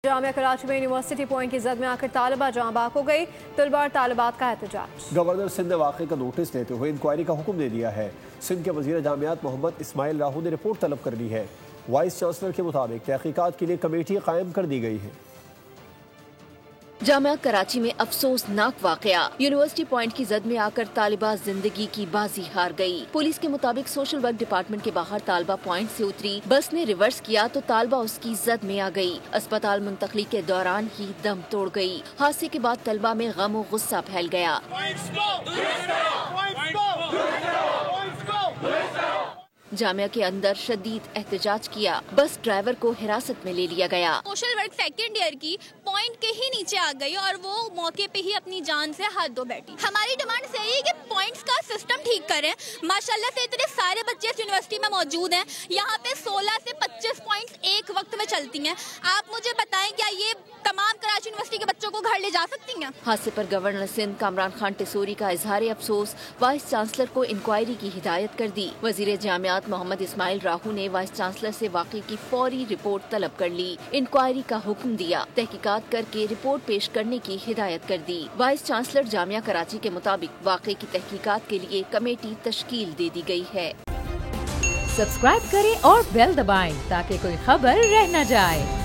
जामिया कराची में university point की जद में आकर तालिबा जहाँ बाग हो गई। तलबा और तालिबात का एहतजाज। गवर्नर सिंध ने वाक़े का नोटिस लेते हुए इंक्वायरी का हुक्म दे दिया है। सिंध के वज़ीर जामियात मोहम्मद इस्माइल राहू ने रिपोर्ट तलब कर ली है। वाइस चांसलर के मुताबिक तहकीकात के लिए कमेटी कायम कर दी गई है। जामिया कराची में अफसोसनाक वाकया। यूनिवर्सिटी पॉइंट की जद में आकर तालिबा जिंदगी की बाजी हार गई। पुलिस के मुताबिक सोशल वर्क डिपार्टमेंट के बाहर तालिबा पॉइंट से उतरी, बस ने रिवर्स किया तो तालिबा उसकी जद में आ गई। अस्पताल मुंतकली के दौरान ही दम तोड़ गई। हादसे के बाद तलबा में गम और गुस्सा फैल गया। जामिया के अंदर शदीद एहतजाज किया। बस ड्राइवर को हिरासत में ले लिया गया। सोशल वर्क सेकेंड ईयर की पॉइंट के ही नीचे आ गई और वो मौके पे ही अपनी जान से हाथ धो बैठी। हमारी डिमांड यही है कि पॉइंट्स का सिस्टम ठीक करें। माशाल्लाह से इतने सारे बच्चे इस यूनिवर्सिटी में मौजूद हैं। यहाँ पे 16 से 25 पॉइंट्स एक वक्त में चलती हैं। आप मुझे बताएं, क्या ये तमाम कराची यूनिवर्सिटी के बच्चों को घर ले जा सकती हैं? हादसे पर गवर्नर सिंध कामरान खान टिसोरी का इजहार अफसोस। वाइस चांसलर को इंक्वायरी की हिदायत कर दी। वजीर जामियात मोहम्मद इस्माइल राहू ने वाइस चांसलर से वाक़े की फौरी रिपोर्ट तलब कर ली। इंक्वायरी का हुक्म दिया। तहकीकात करके रिपोर्ट पेश करने की हिदायत कर दी। वाइस चांसलर जामिया कराची के मुताबिक वाक़े की तहकीकात के लिए कमेटी तश्कील दे दी गई है। सब्सक्राइब करें और बेल दबाएं ताकि कोई खबर रह न जाए।